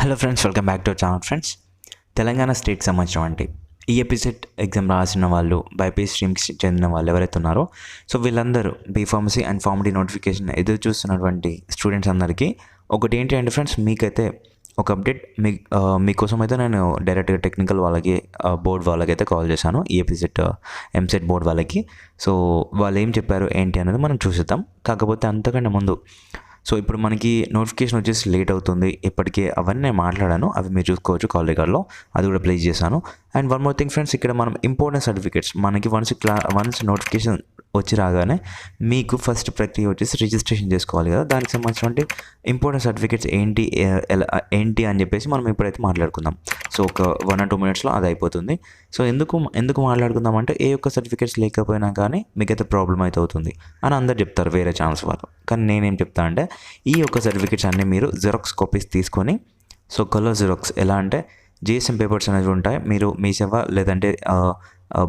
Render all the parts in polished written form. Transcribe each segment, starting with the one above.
Hello friends, welcome back to our channel friends. Telangana స్టేట్కి సంబంధించిన ఈఎపిసెట్ exam రాసిన వాళ్ళు బైపీసీ స్ట్రీమ్కి చెందిన వాళ్ళు ఎవరైతే ఉన్నారో సో వీళ్ళందరూ బీఫార్మసీ అండ్ ఫార్మడీ నోటిఫికేషన్ ఎదురు చూస్తున్నటువంటి స్టూడెంట్స్ అందరికీ ఒకటి ఏంటి అంటే ఫ్రెండ్స్, మీకైతే ఒక అప్డేట్ మీకోసం అయితే నేను డైరెక్ట్గా టెక్నికల్ వాళ్ళకి బోర్డ్ వాళ్ళకి అయితే కాల్ చేశాను, ఈఎపిసెట్ ఎంసెట్ బోర్డ్ వాళ్ళకి. సో వాళ్ళు ఏం చెప్పారు ఏంటి అనేది మనం చూసిద్దాం. కాకపోతే అంతకంటే ముందు సో ఇప్పుడు మనకి నోటిఫికేషన్ వచ్చేసి లేట్ అవుతుంది, ఇప్పటికే అవన్నీ నేను మాట్లాడాను, అవి మీరు చూసుకోవచ్చు కాల్ రికార్డ్లో, అది కూడా ప్లేస్ చేశాను. And one more thing friends, ఇక్కడ మనం ఇంపార్టెంట్ సర్టిఫికేట్స్ మనకి వన్స్ నోటిఫికేషన్ వచ్చి రాగానే మీకు ఫస్ట్ ప్రక్రియ వచ్చేసి రిజిస్ట్రేషన్ చేసుకోవాలి కదా, దానికి సంబంధించిన ఇంపార్టెంట్ సర్టిఫికేట్స్ ఏంటి అని చెప్పేసి మనం ఇప్పుడైతే మాట్లాడుకుందాం. సో ఒక 1 or 2 minutesలో అది అయిపోతుంది. సో ఎందుకు మాట్లాడుకుందాం అంటే ఏ ఒక్క సర్టిఫికేట్స్ లేకపోయినా కానీ మీకైతే ప్రాబ్లం అయితే అవుతుంది అని అందరు చెప్తారు వేరే ఛానల్స్ వాళ్ళు. కానీ నేనేం చెప్తా అంటే ఈ యొక్క సర్టిఫికేట్స్ అన్నీ మీరు జిరాక్స్ కాపీస్ తీసుకొని, సో కలర్ జిరాక్స్ ఎలా అంటే జిఎస్ఎం పేపర్స్ అనేవి ఉంటాయి, మీరు మీ సేవ లేదంటే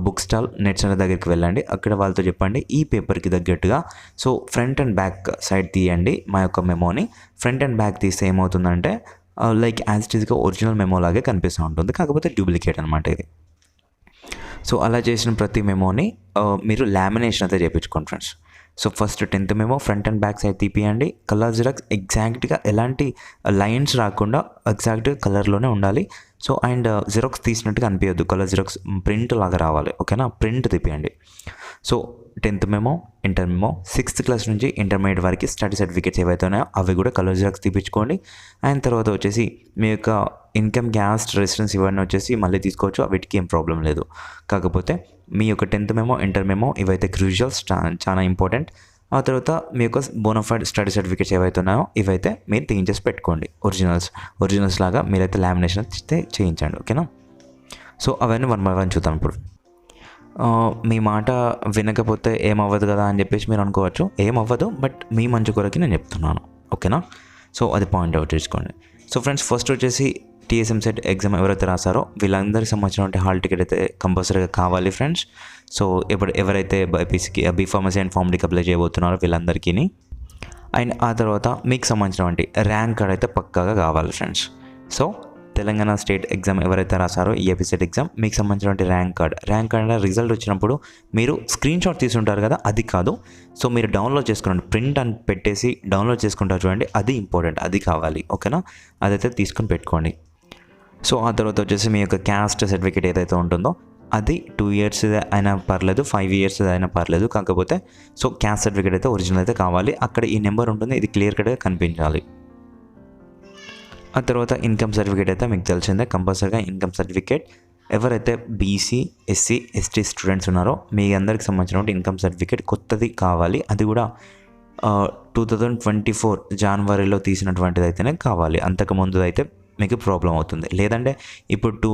బుక్ స్టాల్ నెట్ సెంటర్ దగ్గరికి వెళ్ళండి, అక్కడ వాళ్ళతో చెప్పండి ఈ పేపర్కి తగ్గట్టుగా so front and back side తీయండి మా యొక్క మెమోని. ఫ్రంట్ అండ్ బ్యాక్ తీస్తే ఏమవుతుందంటే లైక్ యాజ్ ఇట్ ఈస్గా ఒరిజినల్ మెమో లాగే కనిపిస్తూ ఉంటుంది, కాకపోతే డూప్లికేట్ అనమాట ఇది. సో అలా చేసిన ప్రతి మెమోని మీరు లామినేషన్ అయితే చేయించుకోండి friends. So first 10th memo front and back side తీపియండి. కలర్ జిరాక్స్ ఎగ్జాక్ట్గా ఎలాంటి లైన్స్ రాకుండా ఎగ్జాక్ట్గా కలర్లోనే ఉండాలి. సో అండ్ జిరాక్స్ తీసినట్టుగా అనిపించద్దు, కలర్ జిరాక్స్ ప్రింట్ లాగా రావాలి, ఓకేనా, ప్రింట్ తీపియండి. So 10th memo, inter memo, 6th class నుంచి ఇంటర్మీడియట్ వరకు స్టడీ సర్టిఫికేట్స్ ఏవైతే ఉన్నాయో అవి కూడా కలర్ జిరాక్స్ తీపించుకోండి. అండ్ తర్వాత వచ్చేసి మీ యొక్క ఇన్కమ్, క్యాస్ట్, రెసిడెన్స్ ఇవన్నీ వచ్చేసి మళ్ళీ తీసుకోవచ్చు, వీటికి ఏం ప్రాబ్లం లేదు. కాకపోతే మీ యొక్క 10th మెమో, ఇంటర్ మెమో ఇవైతే క్రూషియల్స్, చాలా ఇంపార్టెంట్. ఆ తర్వాత మీ యొక్క బోనఫైడ్ స్టడీ సర్టిఫికేట్స్ ఏవైతే ఉన్నాయో ఇవైతే మీరు తీయించేసి పెట్టుకోండి, ఒరిజినల్స్ లాగా మీరైతే లామినేషన్ అయితే చేయించండి, ఓకేనా. సో అవన్నీ 1 by 1 చూద్దాం ఇప్పుడు. మీ మాట వినకపోతే ఏమవ్వదు కదా అని చెప్పేసి మీరు అనుకోవచ్చు, ఏమవ్వదు, బట్ మీ మంచి కొరకి నేను చెప్తున్నాను, ఓకేనా. సో అది పాయింట్ అవుట్ చేసుకోండి. సో ఫ్రెండ్స్, ఫస్ట్ వచ్చేసి టీఎస్ఎంసెట్ ఎగ్జామ్ ఎవరైతే రాసారో వీళ్ళందరికీ సంబంధించిన హాల్ టికెట్ అయితే కంపల్సరీగా కావాలి ఫ్రెండ్స్. సో ఇప్పుడు ఎవరైతే బైపీసీకి బీఫార్మసీ అండ్ ఫార్మడీకి అప్లై చేయబోతున్నారో వీళ్ళందరికీ, అండ్ ఆ తర్వాత మీకు సంబంధించినటువంటి ర్యాంక్ కార్డ్ అయితే పక్కాగా కావాలి friends. So Telangana state exam ఎవరైతే రాసారో ఈఎపిసెట్ ఎగ్జామ్ మీకు సంబంధించినటువంటి ర్యాంక్ కార్డ్ రిజల్ట్ వచ్చినప్పుడు మీరు స్క్రీన్ షాట్ తీసుంటారు కదా, అది కాదు, సో మీరు డౌన్లోడ్ చేసుకోండి, ప్రింట్ అని పెట్టేసి డౌన్లోడ్ చేసుకుంటారు చూడండి, అది ఇంపార్టెంట్, అది కావాలి, ఓకేనా, అదైతే తీసుకొని పెట్టుకోండి. సో ఆ తర్వాత వచ్చేసి మీ యొక్క క్యాస్ట్ సర్టిఫికేట్ ఏదైతే ఉంటుందో అది 2 years అయినా పర్లేదు, 5 years అయినా పర్లేదు, కాకపోతే సో క్యాస్ట్ సర్టిఫికేట్ అయితే ఒరిజినల్ అయితే కావాలి. అక్కడ ఈ నెంబర్ ఉంటుంది, ఇది క్లియర్ కట్గా కనిపించాలి. ఆ తర్వాత ఇన్కమ్ సర్టిఫికేట్ అయితే మీకు తెలిసిందే, కంపల్సరీగా ఇన్కమ్ సర్టిఫికేట్ ఎవరైతే బీసీ, ఎస్సీ, ఎస్టీ స్టూడెంట్స్ ఉన్నారో మీ అందరికి సంబంధించిన ఇన్కమ్ సర్టిఫికేట్ కొత్తది కావాలి, అది కూడా 2024 జనవరిలో తీసినటువంటిది అయితేనే కావాలి, అంతకుముందు అయితే మీకు ప్రాబ్లం అవుతుంది. లేదంటే ఇప్పుడు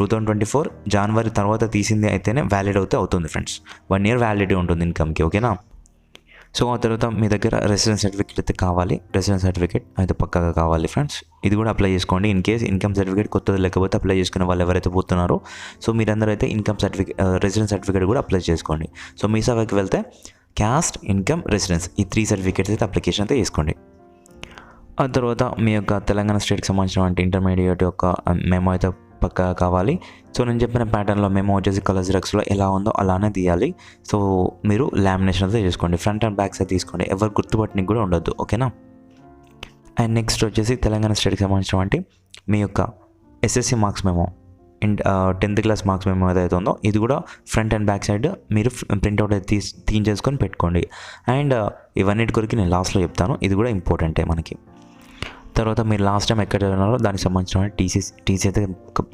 2024 జనవరి తర్వాత తీసింది అయితేనే వ్యాలిడ్ అవుతుంది ఫ్రెండ్స్, 1 year వ్యాలిడిటీ ఉంటుంది ఇన్కమ్కి, ఓకేనా. సో ఆ తర్వాత మీ దగ్గర రెసిడెన్స్ సర్టిఫికేట్ అయితే కావాలి, రెసిడెన్స్ సర్టిఫికేట్ అయితే పక్కాగా కావాలి ఫ్రెండ్స్, ఇది కూడా అప్లై చేసుకోండి. ఇన్ కేస్ ఇన్కమ్ సర్టిఫికేట్ కొత్తది లేకపోతే అప్లై చేసుకునే వాళ్ళు ఎవరైతే పోతున్నారో సో మీరందరూ అయితే ఇన్కమ్ సర్టిఫికేట్, రెసిడెన్స్ సర్టిఫికేట్ కూడా అప్లై చేసుకోండి. సో మీ సేవకి వెళ్తే క్యాస్ట్, ఇన్కమ్, రెసిడెన్స్ ఈ 3 సర్టిఫికేట్స్ అయితే అప్లికేషన్ అయితే చేసుకోండి. ఆ తర్వాత మీ యొక్క తెలంగాణ స్టేట్కి సంబంధించిన ఇంటర్మీడియట్ యొక్క మెమో అయితే పక్కా కావాలి. సో నేను చెప్పిన ప్యాటర్న్లో మెమో వచ్చేసి కలర్ జిరాక్స్లో ఎలా ఉందో అలానే తీయాలి. సో మీరు లామినేషన్ అయితే చేసుకోండి, ఫ్రంట్ అండ్ బ్యాక్ సైడ్ తీసుకోండి, ఎవరు గుర్తుపట్టడానికి కూడా ఉండొద్దు, ఓకేనా. అండ్ నెక్స్ట్ వచ్చేసి తెలంగాణ స్టేట్కి సంబంధించినటువంటి మీ యొక్క SSC marks memo and 10th class marks memo ఏదైతే ఉందో ఇది కూడా ఫ్రంట్ అండ్ బ్యాక్ సైడ్ మీరు ప్రింట్అవుట్ అయితే తీయించేసుకొని పెట్టుకోండి. అండ్ ఇవన్నిటి కొరకు నేను లాస్ట్లో చెప్తాను, ఇది కూడా ఇంపార్టెంటే మనకి. తర్వాత మీరు లాస్ట్ టైం ఎక్కడ ఉన్నారో దానికి సంబంధించిన టీసీ అయితే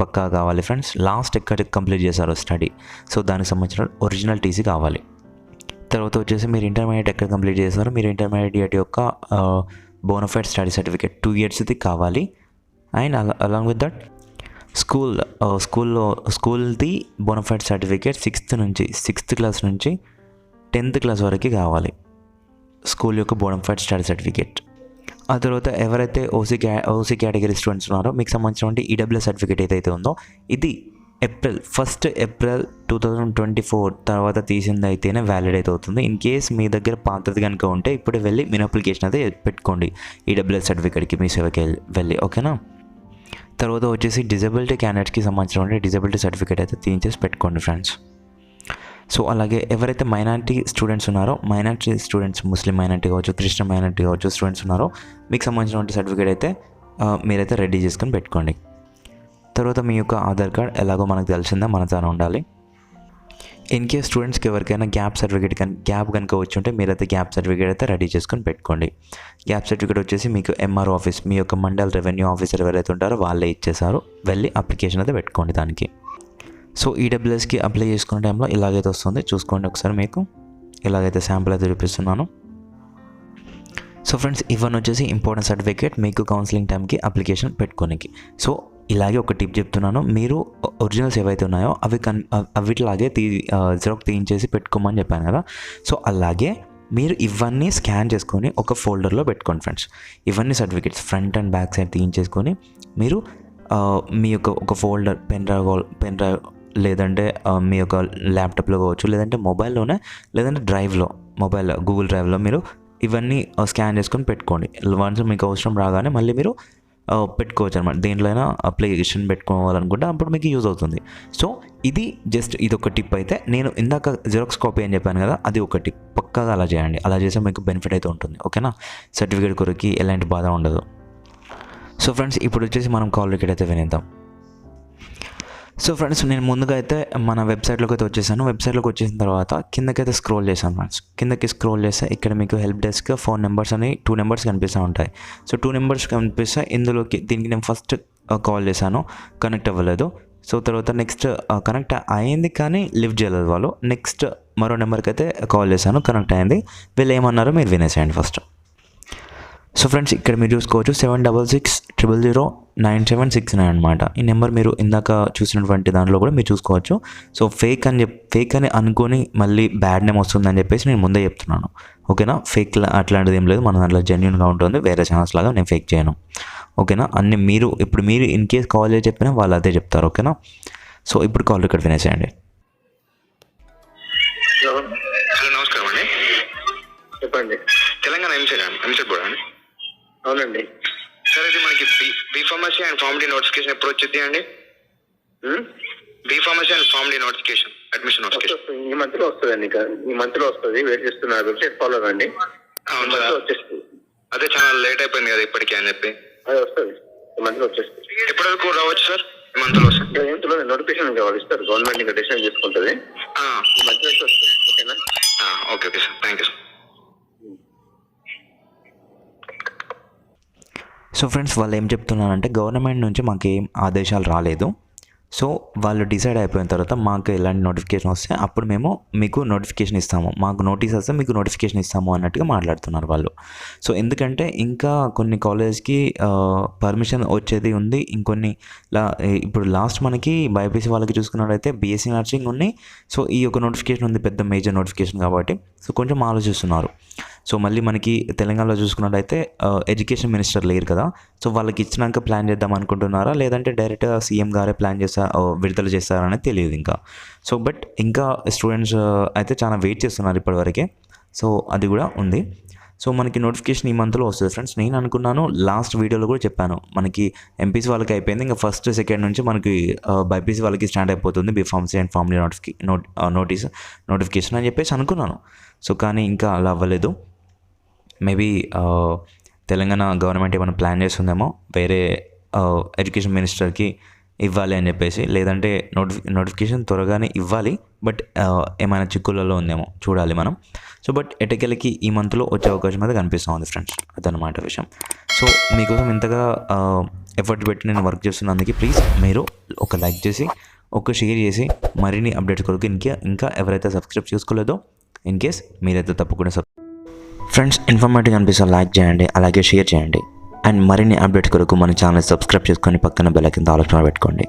పక్కా కావాలి ఫ్రెండ్స్. లాస్ట్ ఎక్కడ కంప్లీట్ చేశారో స్టడీ, సో దానికి సంబంధించిన ఒరిజినల్ టీసీ కావాలి. తర్వాత వచ్చేసి మీరు ఇంటర్మీడియట్ ఎక్కడ కంప్లీట్ చేశారో మీరు ఇంటర్మీడియట్ యొక్క బోనఫైడ్ స్టడీ సర్టిఫికేట్ 2 yearsది కావాలి. అండ్ అలాంగ్ విత్ దట్ స్కూల్ది బోనఫైడ్ సర్టిఫికేట్ 6th క్లాస్ నుంచి 10th క్లాస్ వరకు కావాలి, స్కూల్ యొక్క బోనఫైడ్ స్టడీ సర్టిఫికేట్. ఆ తర్వాత ఎవరైతే ఓసీ కేటగిరీ స్టూడెంట్స్ ఉన్నారో మీకు సంబంధించిన ఈడబ్ల్యూఎస్ సర్టిఫికేట్ ఏదైతే ఉందో ఇది April 2024 తర్వాత తీసింది అయితేనే వ్యాలిడ్ అయితే అవుతుంది. ఇన్ కేస్ మీ దగ్గర పాతది కనుక ఉంటే ఇప్పుడే వెళ్ళి మీరు అప్లికేషన్ అయితే పెట్టుకోండి ఈడబ్ల్యూఎస్ సర్టిఫికేట్కి మీ సేవకి వెళ్ళి, ఓకేనా. తర్వాత వచ్చేసి డిజబిలిటీ క్యాండిడేట్స్కి సంబంధించిన డిజబిలిటీ సర్టిఫికేట్ అయితే తీయించేసి పెట్టుకోండి ఫ్రెండ్స్. సో అలాగే ఎవరైతే మైనారిటీ స్టూడెంట్స్ ఉన్నారో, మైనారిటీ స్టూడెంట్స్ ముస్లిం మైనారిటీ కావచ్చు, క్రిస్టియన్ మైనారిటీ కావచ్చు స్టూడెంట్స్ ఉన్నారో మీకు సంబంధించిన సర్టిఫికేట్ అయితే మీరైతే రెడీ చేసుకొని పెట్టుకోండి. తర్వాత మీ యొక్క ఆధార్ కార్డ్ ఎలాగో మనకు తెలిసిందే మన తన ఉండాలి. ఇన్ కేస్ స్టూడెంట్స్కి ఎవరికైనా గ్యాప్ సర్టిఫికేట్ గ్యాప్ కనుక వచ్చి ఉంటే మీరైతే గ్యాప్ సర్టిఫికేట్ అయితే రెడీ చేసుకొని పెట్టుకోండి. గ్యాప్ సర్టిఫికేట్ వచ్చేసి మీకు ఎంఆర్ఓ ఆఫీస్, మీ యొక్క మండల్ రెవెన్యూ ఆఫీసర్ ఎవరైతే ఉంటారో వాళ్ళే ఇచ్చేసారు, వెళ్ళి అప్లికేషన్ అయితే పెట్టుకోండి దానికి. సో ఈడబ్ల్యూఎస్కి అప్లై చేసుకునే టైంలో ఇలాగైతే వస్తుంది, చూసుకోండి ఒకసారి. మీకు ఇలాగైతే శాంపుల్ అయితే చూపిస్తున్నాను. సో ఫ్రెండ్స్, ఇవన్నీ వచ్చేసి ఇంపార్టెంట్ సర్టిఫికేట్ మీకు కౌన్సిలింగ్ టైంకి అప్లికేషన్ పెట్టుకోనికి. సో ఇలాగే ఒక టిప్ చెప్తున్నాను, మీరు ఒరిజినల్స్ ఏవైతే ఉన్నాయో అవిట్లాగే జిరాక్స్ తీయించేసి పెట్టుకోమని చెప్పాను కదా. సో అలాగే మీరు ఇవన్నీ స్కాన్ చేసుకొని ఒక ఫోల్డర్లో పెట్టుకోండి ఫ్రెండ్స్. ఇవన్నీ certificates front and back side తీయించేసుకొని మీరు మీ యొక్క ఒక ఫోల్డర్ పెన్ డ్రైవ్ లేదంటే మీ యొక్క ల్యాప్టాప్లో కావచ్చు, లేదంటే మొబైల్లోనే, లేదంటే గూగుల్ డ్రైవ్లో మీరు ఇవన్నీ స్కాన్ చేసుకొని పెట్టుకోండి. వన్స్ మీకు అవసరం రాగానే మళ్ళీ మీరు పెట్టుకోవచ్చు అనమాట. దేంట్లో అయినా అప్లికేషన్ పెట్టుకోవాలనుకుంటే అప్పుడు మీకు యూజ్ అవుతుంది. సో ఇది ఒక టిప్ అయితే. నేను ఇందాక జిరాక్స్ కాపీ అని చెప్పాను కదా, అది ఒక టిప్. పక్కాగా అలా చేయండి. అలా చేస్తే మీకు బెనిఫిట్ అయితే ఉంటుంది. ఓకేనా? సర్టిఫికేట్ కొరకు ఎలాంటి బాధ ఉండదు. సో ఫ్రెండ్స్, ఇప్పుడు వచ్చేసి మనం కాల్ రికార్డ్ అయితే వినేద్దాం. సో ఫ్రెండ్స్, నేను ముందుగా అయితే మన వెబ్సైట్లోకి అయితే వచ్చేసాను. వెబ్సైట్లోకి వచ్చేసిన తర్వాత కిందకైతే స్క్రోల్ చేశాను ఫ్రెండ్స్. కిందకి స్క్రోల్ చేస్తే ఇక్కడ మీకు హెల్ప్ డెస్క్, ఫోన్ నెంబర్స్ అని 2 నెంబర్స్ కనిపిస్తూ ఉంటాయి. సో 2 నెంబర్స్ కనిపిస్తాయి. దీనికి నేను ఫస్ట్ కాల్ చేశాను, కనెక్ట్ అవ్వలేదు. సో తర్వాత నెక్స్ట్ కనెక్ట్ అయింది కానీ లిఫ్ట్ చేయలేదు వాళ్ళు. నెక్స్ట్ మరో నెంబర్కి అయితే కాల్ చేశాను, కనెక్ట్ అయింది. వీళ్ళు ఏమన్నారో మీరు వినేసేయండి ఫస్ట్. సో ఫ్రెండ్స్, ఇక్కడ మీరు చూసుకోవచ్చు 7660099769 అనమాట. ఈ నెంబర్ మీరు ఇందాక చూసినటువంటి దాంట్లో కూడా మీరు చూసుకోవచ్చు. సో ఫేక్ అని అనుకొని మళ్ళీ బ్యాడ్ నేమ్ వస్తుందని చెప్పేసి నేను ముందే చెప్తున్నాను. ఓకేనా? ఫేక్ అట్లాంటిది ఏం లేదు, మన దాంట్లో జెన్యూన్గా ఉంటుంది. వేరే ఛానల్స్ లాగా నేను ఫేక్ చేయను. ఓకేనా? మీరు ఇన్ కేస్ కాల్ చేసి చెప్పినా వాళ్ళు అదే చెప్తారు. ఓకేనా? సో ఇప్పుడు కాల్ ఇక్కడ వినేసేయండి. హలో, నమస్కారం అండి. చెప్పండి. తెలంగాణ ఎంసెట్ బోర్డా అండి? అవునండి సార్. ఇది మనకి B pharmacy and PharmD notification ఎప్పుడు వచ్చింది అండి? B pharmacy and PharmD notification admission notification ఈ మంత్లో వస్తుందండి. ఈ మంత్లో వస్తుంది. వెయిట్ చేస్తున్నారు. వెబ్సైట్ ఫాలో అవ్వండి. అవును సార్, వచ్చేస్తుంది. అదే చాలా లేట్ అయిపోయింది కదా ఇప్పటికీ అని చెప్పి. అదే వస్తుంది, ఈ మంత్లో వచ్చేస్తుంది. ఎప్పటి వరకు రావచ్చు సార్? ఈ మంత్లో వస్తుంది. ఈ మంత్లో నోటిఫికేషన్ వాళ్ళు ఇస్తారు. గవర్నమెంట్ ఇంకా డిసైడ్ చేసుకుంటుంది. ఈ మంత్లో వస్తుంది. ఓకేనా? Okay sir, thank you sir. So friends, వాళ్ళు ఏం చెప్తున్నారంటే గవర్నమెంట్ నుంచి మాకు ఏం ఆదేశాలు రాలేదు. సో వాళ్ళు డిసైడ్ అయిపోయిన తర్వాత మాకు ఎలాంటి నోటిఫికేషన్ వస్తే అప్పుడు మేము మీకు నోటిఫికేషన్ ఇస్తాము, మాకు నోటీస్ వస్తే మీకు నోటిఫికేషన్ ఇస్తాము అన్నట్టుగా మాట్లాడుతున్నారు వాళ్ళు. సో ఎందుకంటే ఇంకా కొన్ని కాలేజ్కి పర్మిషన్ వచ్చేది ఉంది. ఇంకొన్ని ఇప్పుడు లాస్ట్ మనకి బైపీసీ వాళ్ళకి చూసుకున్నట్టయితే బీఎస్సీ నర్సింగ్ ఉన్నాయి. సో ఈ యొక్క నోటిఫికేషన్ ఉంది, పెద్ద మేజర్ నోటిఫికేషన్ కాబట్టి. సో కొంచెం ఆలోచిస్తున్నారు. సో మళ్ళీ మనకి తెలంగాణలో చూసుకున్నట్టయితే ఎడ్యుకేషన్ మినిస్టర్ లేరు కదా. సో వాళ్ళకి ఇచ్చినాక ప్లాన్ చేద్దాం అనుకుంటున్నారా, లేదంటే డైరెక్ట్గా సీఎం గారే విడుదల చేస్తారనేది తెలియదు ఇంకా. సో బట్ ఇంకా స్టూడెంట్స్ అయితే చాలా వెయిట్ చేస్తున్నారు ఇప్పటివరకే. సో అది కూడా ఉంది. సో మనకి నోటిఫికేషన్ ఈ మంత్లో వస్తుంది ఫ్రెండ్స్. నేను అనుకున్నాను, లాస్ట్ వీడియోలో కూడా చెప్పాను, మనకి ఎంపీసీ వాళ్ళకి అయిపోయింది, ఇంకా ఫస్ట్ సెకండ్ నుంచి మనకి బైపీసీ వాళ్ళకి స్టార్ట్ అయిపోతుంది బీఫార్మసీ అండ్ ఫార్మడీ నోటిఫికేషన్ అని చెప్పేసి అనుకున్నాను. సో కానీ ఇంకా అలా అవ్వలేదు. మేబీ తెలంగాణ గవర్నమెంట్ ఏమైనా ప్లాన్ చేస్తుందేమో వేరే ఎడ్యుకేషన్ మినిస్టర్కి ఇవ్వాలి అని చెప్పేసి, లేదంటే నోటిఫికేషన్ త్వరగానే ఇవ్వాలి. బట్ ఏమైనా చిక్కులలో ఉందేమో చూడాలి మనం. సో బట్ ఎటకెళ్ళకి ఈ మంత్లో వచ్చే అవకాశం అయితే కనిపిస్తుంది ఫ్రెండ్స్. అదనమాట విషయం. సో మీకోసం ఇంతగా ఎఫర్ట్ పెట్టి నేను వర్క్ చేస్తున్నందుకు ప్లీజ్ మీరు ఒక లైక్ చేసి, ఒక షేర్ చేసి, మరిన్ని అప్డేట్స్ కొరకు ఇంకా ఎవరైతే సబ్స్క్రైబ్ చేసుకోలేదో ఇన్ కేస్ మీరైతే తప్పకుండా ఫ్రెండ్స్ ఇన్ఫర్మేటివ్ అనిపిస్తే లైక్ చేయండి, అలాగే షేర్ చేయండి. అండ్ మరిన్ని అప్డేట్స్ కొరకు మన ఛానల్ సబ్స్క్రైబ్ చేసుకొని పక్కన బెల్ ఐకాన్ ఆల్ ఆప్షన్ పెట్టుకోండి.